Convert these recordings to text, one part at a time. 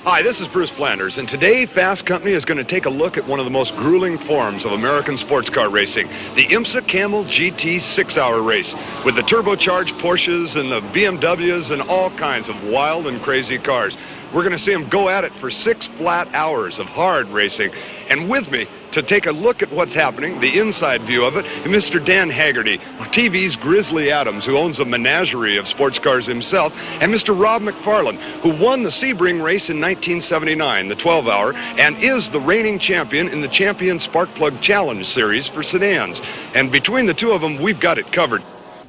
Hi, this is Bruce Flanders, and today Fast Company is going to take a look at one of the most grueling forms of American sports car racing, the IMSA Camel GT 6-hour race, with the turbocharged Porsches and the BMWs and all kinds of wild and crazy cars. We're going to see them go at it for 6 flat hours of hard racing. And with me to take a look at what's happening, the inside view of it, Mr. Dan Haggerty, TV's Grizzly Adams, who owns a menagerie of sports cars himself, and Mr. Rob McFarlane, who won the Sebring race in 1979, the 12-hour, and is the reigning champion in the Champion Sparkplug Challenge series for sedans. And between the two of them, we've got it covered.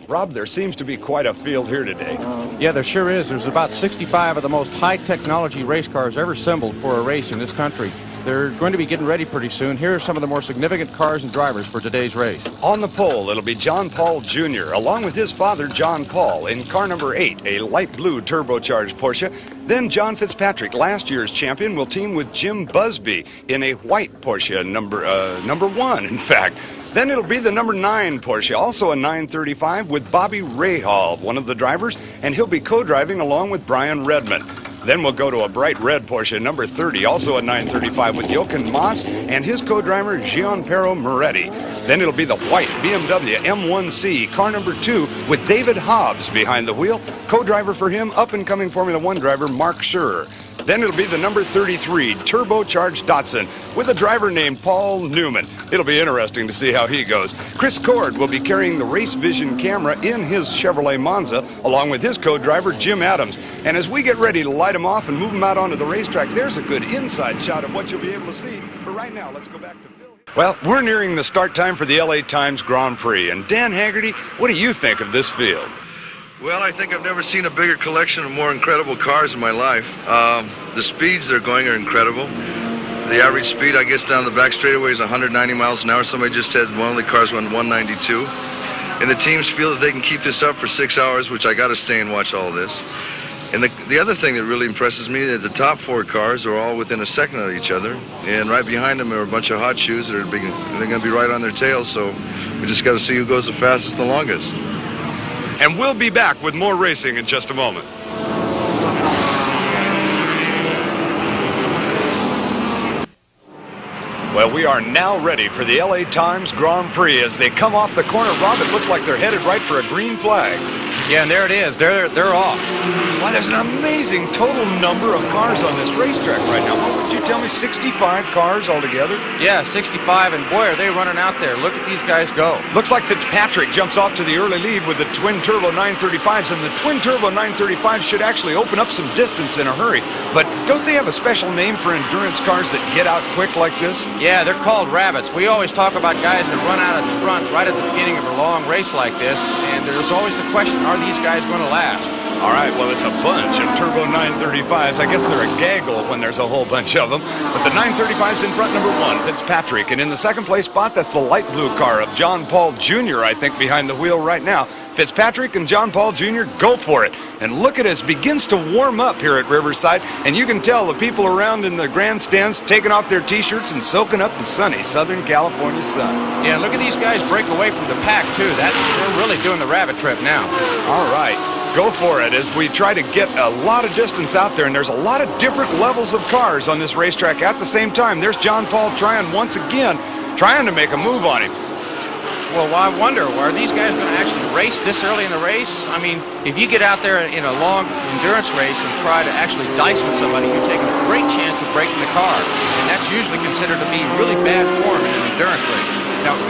Rob, there seems to be quite a field here today. Yeah, there sure is. There's about 65 of the most high-technology race cars ever assembled for a race in this country. They're going to be getting ready pretty soon. Here are some of the more significant cars and drivers for today's race. On the pole, it'll be John Paul Jr., along with his father, John Paul, in car number 8, a light blue turbocharged Porsche. Then John Fitzpatrick, last year's champion, will team with Jim Busby in a white Porsche, number 1, in fact. Then it'll be the number 9 Porsche, also a 935, with Bobby Rahal, one of the drivers, and he'll be co-driving along with Brian Redmond. Then we'll go to a bright red Porsche, number 30, also a 935, with Jochen Mass and his co-driver, Gianpiero Moretti. Then it'll be the white BMW M1C, car number 2, with David Hobbs behind the wheel. Co-driver for him, up-and-coming Formula One driver, Mark Scherer. Then it'll be the number 33 turbocharged Datsun with a driver named Paul Newman. It'll be interesting to see how he goes. Chris Cord will be carrying the Race Vision camera in his Chevrolet Monza along with his co-driver Jim Adams. And as we get ready to light them off and move them out onto the racetrack, there's a good inside shot of what you'll be able to see. But right now, let's go back to Phil. Well, we're nearing the start time for the LA Times Grand Prix. And Dan Haggerty, what do you think of this field? Well, I think I've never seen a bigger collection of more incredible cars in my life. The speeds they're going are incredible. The average speed, I guess, down the back straightaway is 190 miles an hour. Somebody just said one of the cars went 192. And the teams feel that they can keep this up for 6 hours, which I got to stay and watch all this. And the other thing that really impresses me is that the top 4 cars are all within a second of each other. And right behind them are a bunch of hot shoes that are they're going to be right on their tails. So we just got to see who goes the fastest and the longest. And we'll be back with more racing in just a moment. Well, we are now ready for the LA Times Grand Prix. As they come off the corner, Rob, it looks like they're headed right for a green flag. Yeah, and there it is. They're off. Wow, there's an amazing total number of cars on this racetrack right now. What would you tell me, 65 cars altogether? Yeah, 65, and boy, are they running out there. Look at these guys go. Looks like Fitzpatrick jumps off to the early lead with the twin-turbo 935s, and the twin-turbo 935s should actually open up some distance in a hurry. But don't they have a special name for endurance cars that get out quick like this? Yeah, they're called rabbits. We always talk about guys that run out at the front right at the beginning of a long race like this, and there's always the question, are these guys going to last? All right, well, it's a bunch of turbo 935s. I guess they're a gaggle when there's a whole bunch of them. But the 935's in front, number 1, Fitzpatrick. And in the second place spot, that's the light blue car of John Paul Jr., I think, behind the wheel right now. Fitzpatrick and John Paul Jr., go for it. And look at us, begins to warm up here at Riverside. And you can tell the people around in the grandstands taking off their T-shirts and soaking up the sunny Southern California sun. Yeah, look at these guys break away from the pack, too. They're really doing the rabbit trip now. All right. Go for it as we try to get a lot of distance out there, and there's a lot of different levels of cars on this racetrack at the same time. There's John Paul trying once again, trying to make a move on him. Well, I wonder, are these guys going to actually race this early in the race? I mean, if you get out there in a long endurance race and try to actually dice with somebody, you're taking a great chance of breaking the car. And that's usually considered to be really bad form in an endurance race. Now,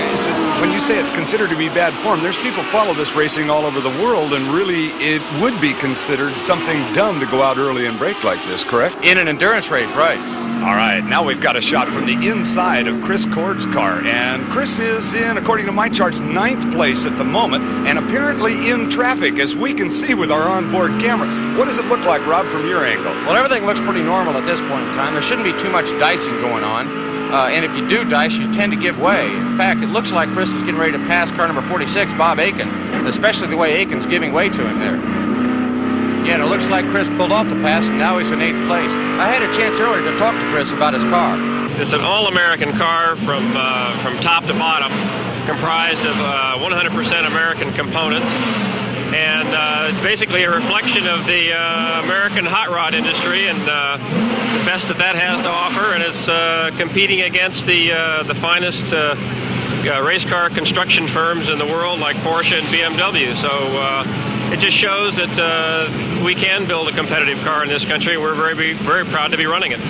when you say it's considered to be bad form, there's people follow this racing all over the world, and really it would be considered something dumb to go out early and brake like this, correct? In an endurance race, right. All right, now we've got a shot from the inside of Chris Cord's car, and Chris is in, according to my charts, 9th place at the moment, and apparently in traffic, as we can see with our onboard camera. What does it look like, Rob, from your angle? Well, everything looks pretty normal at this point in time. There shouldn't be too much dicing going on. And if you do dice, you tend to give way. In fact, it looks like Chris is getting ready to pass car number 46, Bob Aiken, especially the way Aiken's giving way to him there. Yeah, and it looks like Chris pulled off the pass, and now he's in 8th place. I had a chance earlier to talk to Chris about his car. It's an all-American car from top to bottom, comprised of 100% American components. And it's basically a reflection of the American hot rod industry, and the best that has to offer, and it's competing against the finest race car construction firms in the world, like Porsche and BMW. So it just shows that we can build a competitive car in this country. We're very proud to be running it.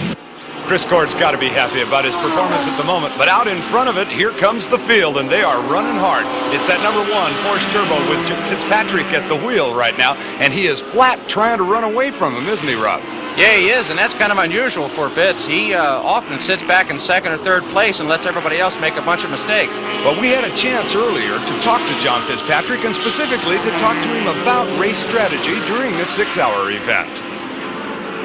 Chris Cord's got to be happy about his performance at the moment, but out in front of it, here comes the field, and they are running hard. It's that number 1 Porsche Turbo with Fitzpatrick at the wheel right now, and he is flat trying to run away from him, isn't he, Rob? Yeah, he is, and that's kind of unusual for Fitz. He often sits back in 2nd or 3rd place and lets everybody else make a bunch of mistakes. Well, we had a chance earlier to talk to John Fitzpatrick, and specifically to talk to him about race strategy during this 6-hour event.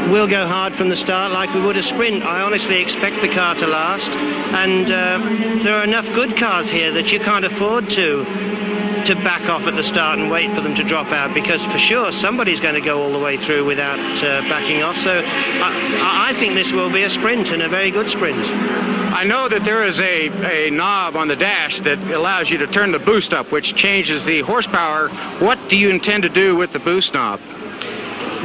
We'll go hard from the start like we would a sprint. I honestly expect the car to last, and there are enough good cars here that you can't afford to back off at the start and wait for them to drop out, because for sure somebody's going to go all the way through without backing off. So I think this will be a sprint, and a very good sprint. I know that there is a knob on the dash that allows you to turn the boost up, which changes the horsepower. What do you intend to do with the boost knob?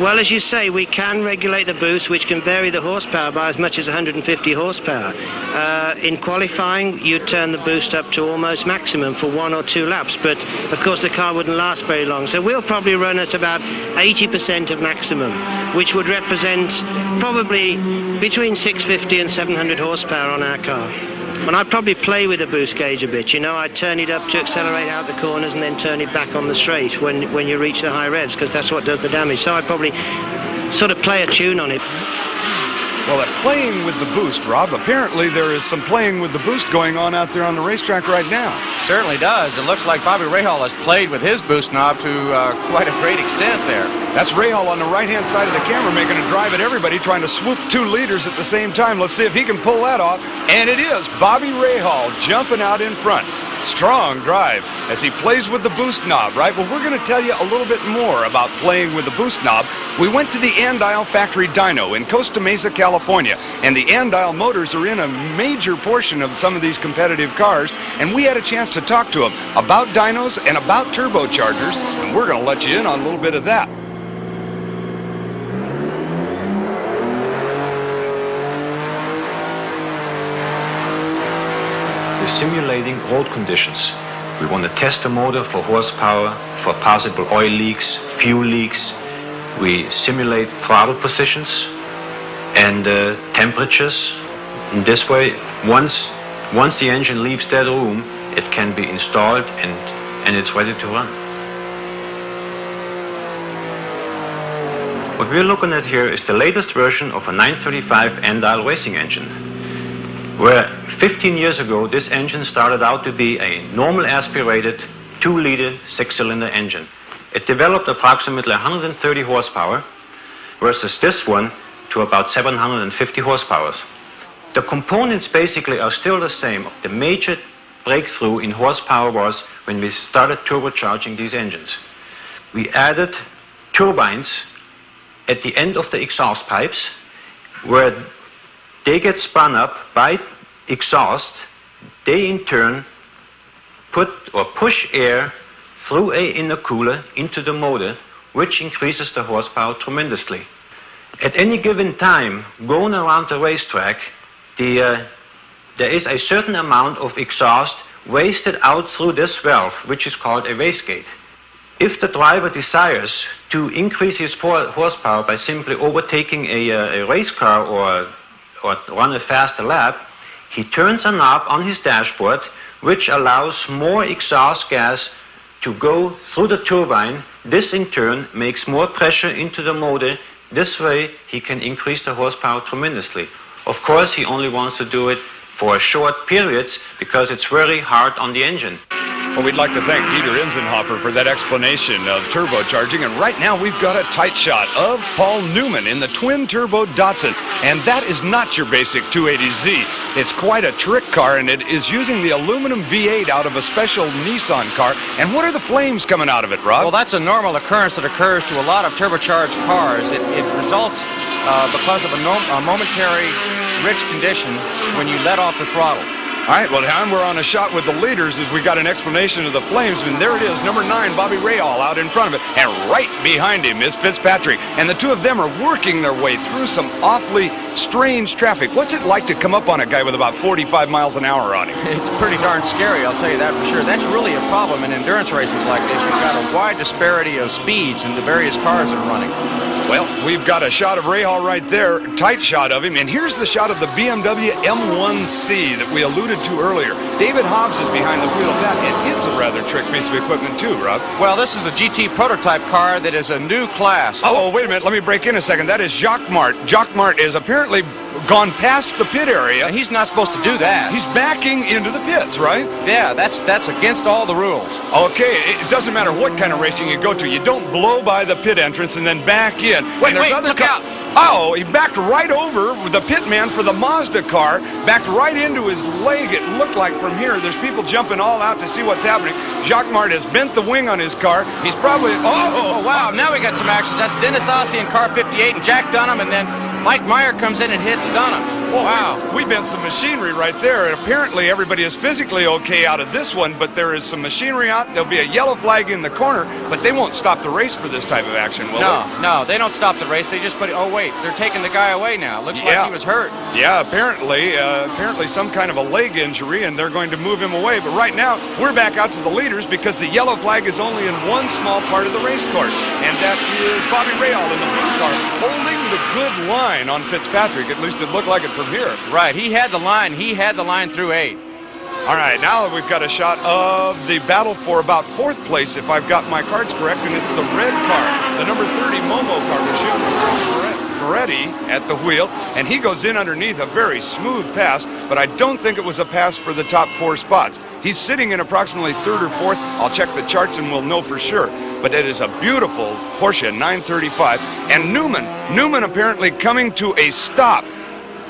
Well, as you say, we can regulate the boost, which can vary the horsepower by as much as 150 horsepower. In qualifying, you turn the boost up to almost maximum for 1 or 2 laps, but of course the car wouldn't last very long. So we'll probably run at about 80% of maximum, which would represent probably between 650 and 700 horsepower on our car. And I'd probably play with the boost gauge a bit, you know. I'd turn it up to accelerate out the corners and then turn it back on the straight when you reach the high revs, because that's what does the damage. So I'd probably sort of play a tune on it. Well, at playing with the boost, Rob, apparently there is some playing with the boost going on out there on the racetrack right now. Certainly does. It looks like Bobby Rahal has played with his boost knob to quite a great extent there. That's Rahal on the right-hand side of the camera making a drive at everybody, trying to swoop 2 leaders at the same time. Let's see if he can pull that off. And it is Bobby Rahal jumping out in front. Strong drive as he plays with the boost knob, right? Well, we're going to tell you a little bit more about playing with the boost knob. We went to the Andile Factory Dyno in Costa Mesa, California, and the Andile motors are in a major portion of some of these competitive cars, and we had a chance to talk to them about dynos and about turbochargers, and we're going to let you in on a little bit of that. We're simulating road conditions. We want to test the motor for horsepower, for possible oil leaks, fuel leaks. We simulate throttle positions and temperatures. In this way, once the engine leaves that room, it can be installed and it's ready to run. What we're looking at here is the latest version of a 935 Andile racing engine, where 15 years ago this engine started out to be a normal aspirated 2-liter 6-cylinder engine. It developed approximately 130 horsepower versus this one to about 750 horsepower. The components basically are still the same. The major breakthrough in horsepower was when we started turbocharging these engines. We added turbines at the end of the exhaust pipes where they get spun up by exhaust. They in turn put or push air through an intercooler into the motor, which increases the horsepower tremendously. At any given time, going around the racetrack, there is a certain amount of exhaust wasted out through this valve, which is called a wastegate. If the driver desires to increase his horsepower by simply overtaking a race car or run a faster lap, he turns a knob on his dashboard, which allows more exhaust gas to go through the turbine. This in turn makes more pressure into the motor. This way he can increase the horsepower tremendously. Of course, he only wants to do it for short periods because it's very hard on the engine. Well, we'd like to thank Peter Inzenhofer for that explanation of turbocharging. And right now we've got a tight shot of Paul Newman in the twin-turbo Datsun. And that is not your basic 280Z. It's quite a trick car, and it is using the aluminum V8 out of a special Nissan car. And what are the flames coming out of it, Rob? Well, that's a normal occurrence that occurs to a lot of turbocharged cars. It results because of a momentary rich condition when you let off the throttle. All right, well, now we're on a shot with the leaders as we got an explanation of the flames, and there it is, number 9, Bobby Rahal out in front of it, and right behind him is Fitzpatrick, and the two of them are working their way through some awfully strange traffic. What's it like to come up on a guy with about 45 miles an hour on him? It's pretty darn scary, I'll tell you that for sure. That's really a problem in endurance races like this. You've got a wide disparity of speeds in the various cars that are running. Well, we've got a shot of Rahal right there, tight shot of him, and here's the shot of the BMW M1C that we alluded to earlier. David Hobbs is behind the wheel of that, and it's a rather trick piece of equipment too, Rob. Well, this is a GT prototype car that is a new class. Oh, wait a minute, let me break in a second. That is Jacques Mart. Jacques Mart is apparently gone past the pit area. He's not supposed to do that. He's backing into the pits, right? Yeah, that's against all the rules. Okay, it doesn't matter what kind of racing you go to. You don't blow by the pit entrance and then back in. Wait, look out! Oh, he backed right over the pit man for the Mazda car, backed right into his leg, it looked like from here. There's people jumping all out to see what's happening. Jacques Mart has bent the wing on his car. He's probably... Oh, wow, now we got some action. That's Dennis Ossie in car 58 and Jack Dunham, and then Mike Meyer comes in and hits Dunham. Wow. We bent some machinery right there, and apparently everybody is physically okay out of this one, but there is some machinery out. There'll be a yellow flag in the corner, but they won't stop the race for this type of action, will they? No, they don't stop the race. They just put it... Oh, wait, they're taking the guy away now. Looks like he was hurt. Yeah, apparently some kind of a leg injury, and they're going to move him away. But right now, we're back out to the leaders because the yellow flag is only in one small part of the race course, and that is Bobby Rahal in the blue car holding the good line on Fitzpatrick. At least it looked like it from here. Right, he had the line. He had the line through 8. All right, now we've got a shot of the battle for about 4th place, if I've got my cards correct, and it's the red car, the number 30 Momo car with Jim Moretti at the wheel, and he goes in underneath a very smooth pass, but I don't think it was a pass for the top 4 spots. He's sitting in approximately 3rd or 4th. I'll check the charts and we'll know for sure. But it is a beautiful Porsche 935, and Newman apparently coming to a stop.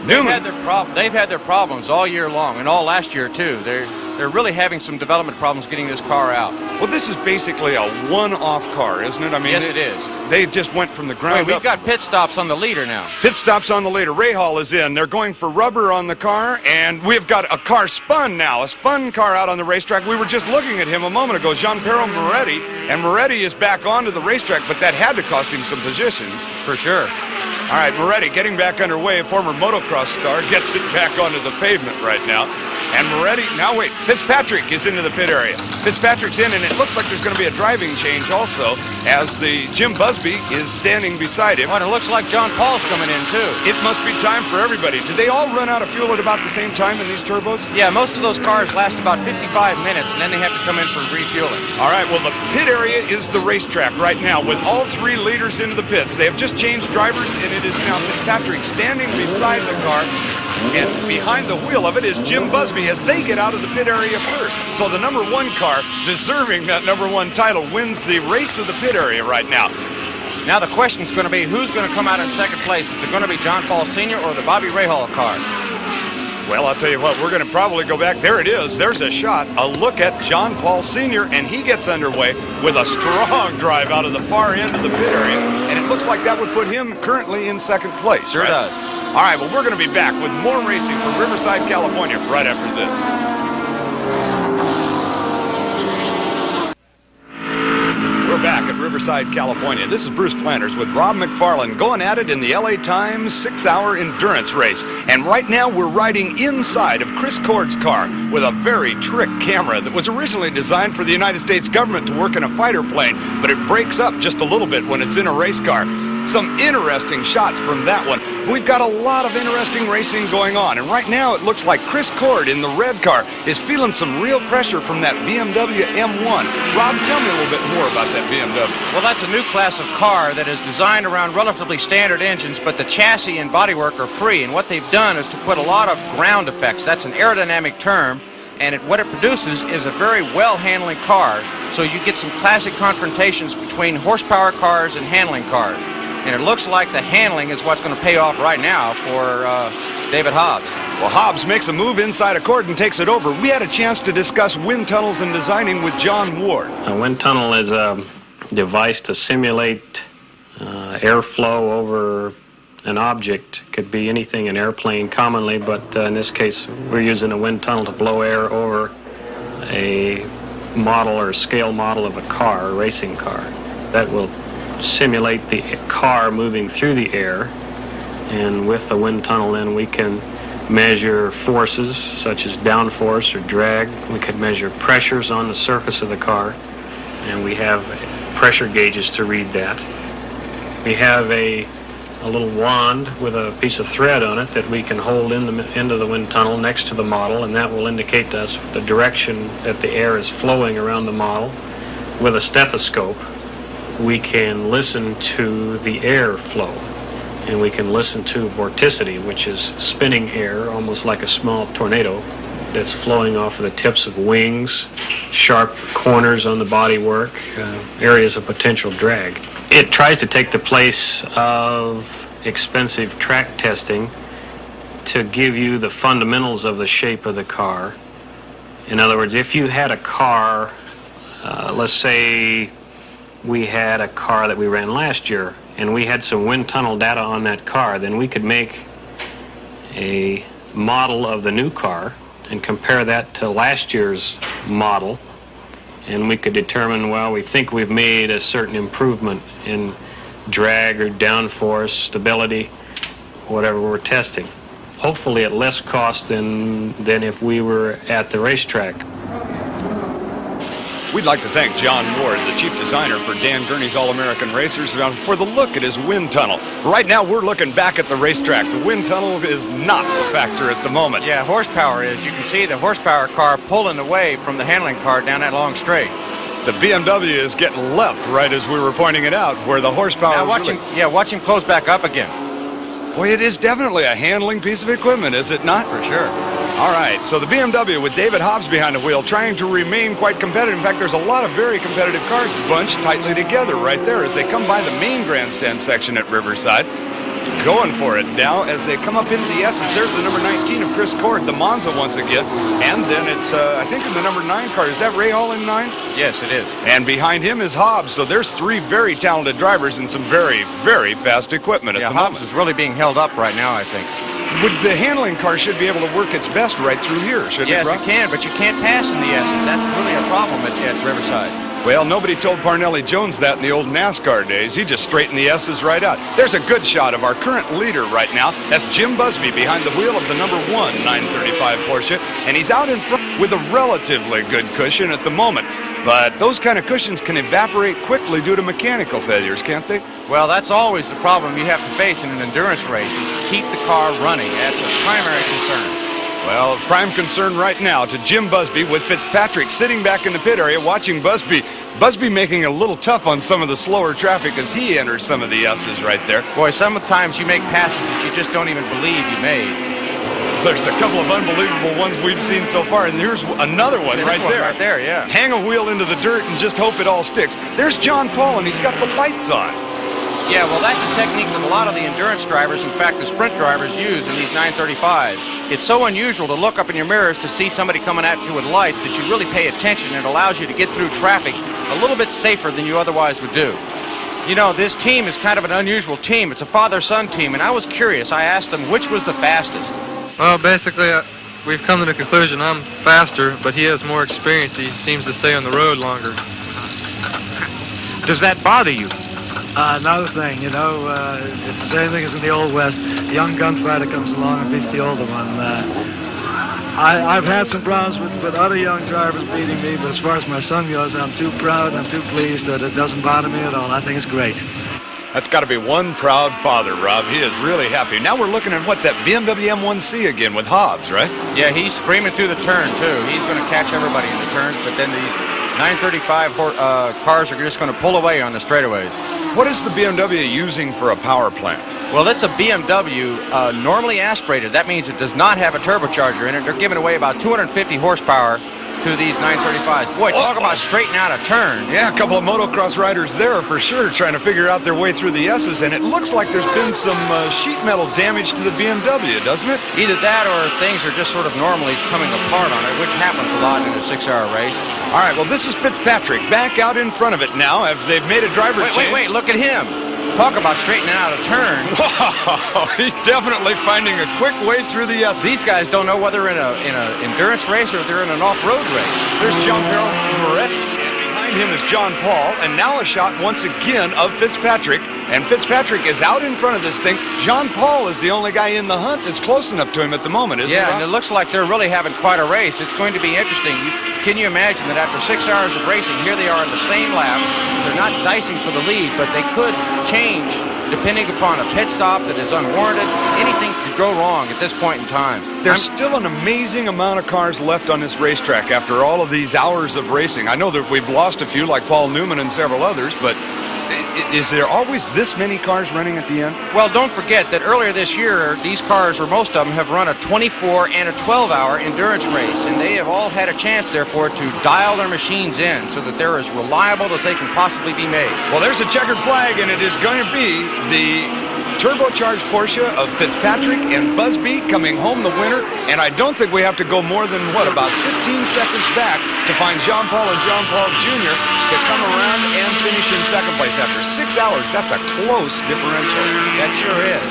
They've had their problems all year long, and all last year too. They're really having some development problems getting this car out. Well, this is basically a one-off car, isn't it? I mean, yes, it is. They just went from the ground up. We've got pit stops on the leader now. Pit stops on the leader. Rahal is in. They're going for rubber on the car, and we've got a car spun now, a spun car out on the racetrack. We were just looking at him a moment ago, Jean-Pierre Moretti, and Moretti is back onto the racetrack, but that had to cost him some positions. For sure. All right, Moretti getting back underway. A former motocross star gets it back onto the pavement right now. And Moretti, now wait, Fitzpatrick is into the pit area. Fitzpatrick's in, and it looks like there's going to be a driving change also as the Jim Busby is standing beside him. Well, it looks like John Paul's coming in too. It must be time for everybody. Did they all run out of fuel at about the same time in these turbos? Yeah, most of those cars last about 55 minutes, and then they have to come in for refueling. All right, well, the pit area is the racetrack right now with all 3 leaders into the pits. They have just changed drivers, and it is now Fitzpatrick standing beside the car. And behind the wheel of it is Jim Busby as they get out of the pit area first. So the number 1 car, deserving that number 1 title, wins the race of the pit area right now. Now the question's going to be who's going to come out in 2nd place. Is it going to be John Paul Sr. or the Bobby Rahal car? Well, I'll tell you what, we're going to probably go back. There it is. There's a shot, a look at John Paul Sr., and he gets underway with a strong drive out of the far end of the pit area, and it looks like that would put him currently in 2nd place. Sure does. All right, well, we're going to be back with more racing from Riverside, California, right after this. We're back at Riverside, California. This is Bruce Flanders with Rob McFarland going at it in the LA Times 6-hour endurance race. And right now we're riding inside of Chris Cord's car with a very trick camera that was originally designed for the United States government to work in a fighter plane, but it breaks up just a little bit when it's in a race car. Some interesting shots from that one. We've got a lot of interesting racing going on, and right now it looks like Chris Cord in the red car is feeling some real pressure from that BMW M1. Rob, tell me a little bit more about that BMW. Well, that's a new class of car that is designed around relatively standard engines, but the chassis and bodywork are free, and what they've done is to put a lot of ground effects. That's an aerodynamic term, and what it produces is a very well-handling car, so you get some classic confrontations between horsepower cars and handling cars. And it looks like the handling is what's going to pay off right now for David Hobbs. Well, Hobbs makes a move inside a Cord and takes it over. We had a chance to discuss wind tunnels and designing with John Ward. A wind tunnel is a device to simulate airflow over an object. Could be anything, an airplane commonly, but in this case we're using a wind tunnel to blow air over a model or scale model of a car, a racing car. That will simulate the car moving through the air, and with the wind tunnel then we can measure forces such as downforce or drag. We could measure pressures on the surface of the car, and we have pressure gauges to read that. We have a little wand with a piece of thread on it that we can hold into the wind tunnel next to the model, and that will indicate to us the direction that the air is flowing around the model. With a stethoscope, we can listen to the air flow, and we can listen to vorticity, which is spinning air, almost like a small tornado that's flowing off of the tips of wings, sharp corners on the bodywork, areas of potential drag. It tries to take the place of expensive track testing to give you the fundamentals of the shape of the car. In other words, if you had a car, let's say we had a car that we ran last year, and we had some wind tunnel data on that car, then we could make a model of the new car and compare that to last year's model, and we could determine, well, we think we've made a certain improvement in drag or downforce, stability, whatever we're testing. Hopefully at less cost than if we were at the racetrack. We'd like to thank John Ward, the chief designer for Dan Gurney's All-American Racers, for the look at his wind tunnel. Right now, we're looking back at the racetrack. The wind tunnel is not a factor at the moment. Yeah, horsepower is. You can see the horsepower car pulling away from the handling car down that long straight. The BMW is getting left right as we were pointing it out, where the horsepower... Now watch him close back up again. Boy, it is definitely a handling piece of equipment, is it not? For sure. All right, so the BMW with David Hobbs behind the wheel trying to remain quite competitive. In fact, there's a lot of very competitive cars bunched tightly together right there as they come by the main grandstand section at Riverside. Going for it now as they come up into the S's. There's the number 19 of Chris Cord, the Monza once again. And then it's, I think, in the number 9 car. Is that Ray Hall in 9? Yes, it is. And behind him is Hobbs. So there's 3 very talented drivers and some very, very fast equipment at the moment. Hobbs is really being held up right now, I think. The handling car should be able to work its best right through here, shouldn't it, Rob? Yes, it can, but you can't pass in the S's. That's really a problem at Riverside. Well, nobody told Parnelli Jones that in the old NASCAR days. He just straightened the S's right out. There's a good shot of our current leader right now. That's Jim Busby behind the wheel of the number 1 935 Porsche, and he's out in front with a relatively good cushion at the moment. But those kind of cushions can evaporate quickly due to mechanical failures, can't they? Well, that's always the problem you have to face in an endurance race, is to keep the car running. That's a primary concern. Well, prime concern right now to Jim Busby with Fitzpatrick sitting back in the pit area watching Busby. Busby making it a little tough on some of the slower traffic as he enters some of the S's right there. Boy, sometimes you make passes that you just don't even believe you made. There's a couple of unbelievable ones we've seen so far, and here's another one right there. Right there, yeah. Hang a wheel into the dirt and just hope it all sticks. There's John Paul, and he's got the lights on. Yeah, well, that's a technique that a lot of the endurance drivers, in fact, the sprint drivers, use in these 935s. It's so unusual to look up in your mirrors to see somebody coming at you with lights that you really pay attention, and it allows you to get through traffic a little bit safer than you otherwise would do. You know, this team is kind of an unusual team. It's a father-son team, and I was curious. I asked them which was the fastest. Well, basically, we've come to the conclusion I'm faster, but he has more experience. He seems to stay on the road longer. Does that bother you? Another thing, you know, it's the same thing as in the Old West. A young gunfighter comes along and beats the older one. I've had some problems with other young drivers beating me, but as far as my son goes, I'm too proud and I'm too pleased that it doesn't bother me at all. I think it's great. That's got to be one proud father, Rob. He is really happy. Now we're looking at, that BMW M1C again with Hobbs, right? Yeah, he's screaming through the turn, too. He's going to catch everybody in the turns, but then these 935 cars are just going to pull away on the straightaways. What is the BMW using for a power plant? Well, it's a BMW normally aspirated. That means it does not have a turbocharger in it. They're giving away about 250 horsepower to these 935s. Boy, talk about straightening out a turn. Yeah, a couple of motocross riders there for sure trying to figure out their way through the S's, and it looks like there's been some sheet metal damage to the BMW, doesn't it? Either that or things are just sort of normally coming apart on it, which happens a lot in a 6-hour race. All right, well, this is Fitzpatrick back out in front of it now as they've made a driver change. Wait, look at him. Talk about straightening out a turn. Wow, he's definitely finding a quick way through the S. These guys don't know whether in an endurance race or if they're in an off-road race. There's John Moretti, and behind him is John Paul, and now a shot once again of Fitzpatrick. And Fitzpatrick is out in front of this thing. John Paul is the only guy in the hunt that's close enough to him at the moment, isn't it? Yeah, and it looks like they're really having quite a race. It's going to be interesting. Can you imagine that after 6 hours of racing, here they are in the same lap. They're not dicing for the lead, but they could change depending upon a pit stop that is unwarranted. Anything could go wrong at this point in time. There's still an amazing amount of cars left on this racetrack after all of these hours of racing. I know that we've lost a few, like Paul Newman and several others, but is there always this many cars running at the end? Well, don't forget that earlier this year, these cars, or most of them, have run a 24 and a 12-hour endurance race, and they have all had a chance, therefore, to dial their machines in so that they're as reliable as they can possibly be made. Well, there's a checkered flag, and it is going to be the turbocharged Porsche of Fitzpatrick and Busby coming home the winner, and I don't think we have to go more than, about 15 seconds back to find Jean Paul and Jean Paul Jr. to come around and finish in second place after 6 hours. That's a close differential. That sure is.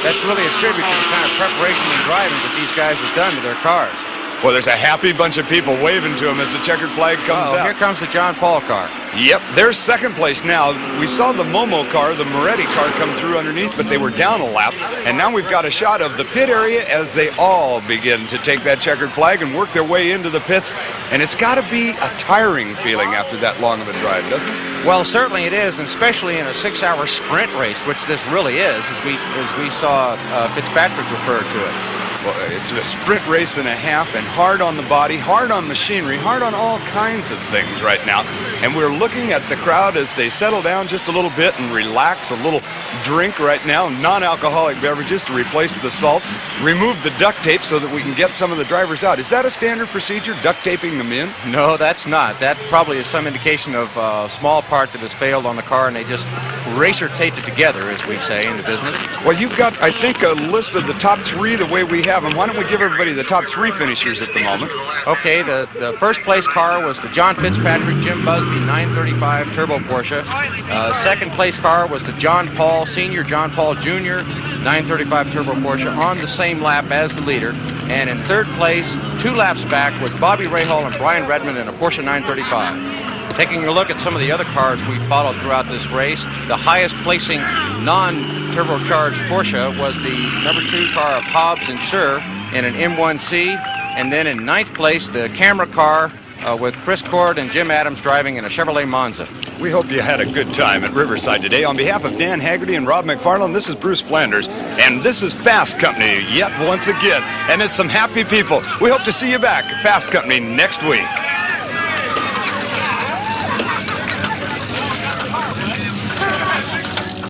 That's really a tribute to the kind of preparation and driving that these guys have done to their cars. Well, there's a happy bunch of people waving to him as the checkered flag comes out. Here comes the John Paul car. Yep, they're second place now. We saw the Momo car, the Moretti car, come through underneath, but they were down a lap. And now we've got a shot of the pit area as they all begin to take that checkered flag and work their way into the pits. And it's got to be a tiring feeling after that long of a drive, doesn't it? Well, certainly it is, and especially in a 6-hour sprint race, which this really is, as we saw Fitzpatrick refer to it. Well, it's a sprint race and a half, and hard on the body, hard on machinery, hard on all kinds of things right now. And we're looking at the crowd as they settle down just a little bit and relax, a little drink right now, non-alcoholic beverages to replace the salts, remove the duct tape so that we can get some of the drivers out. Is that a standard procedure, duct taping them in? No, that's not. That probably is some indication of a small part that has failed on the car, and they just racer taped it together, as we say in the business. Well, you've got, I think, a list of the top three the way we have them. Why don't we give everybody the top three finishers at the moment? Okay, the first place car was the John Fitzpatrick Jim Busby 935 Turbo Porsche. Second place car was the John Paul Sr. John Paul Jr. 935 Turbo Porsche on the same lap as the leader. And in third place, 2 laps back, was Bobby Rahal and Brian Redmond in a Porsche 935. Taking a look at some of the other cars we followed throughout this race, the highest placing non-turbocharged Porsche was the number 2 car of Hobbs and Schur in an M1C, and then in 9th place the camera car with Chris Cord and Jim Adams driving in a Chevrolet Monza. We hope you had a good time at Riverside today. On behalf of Dan Haggerty and Rob McFarland, this is Bruce Flanders, and this is Fast Company yet once again, and it's some happy people. We hope to see you back at Fast Company next week.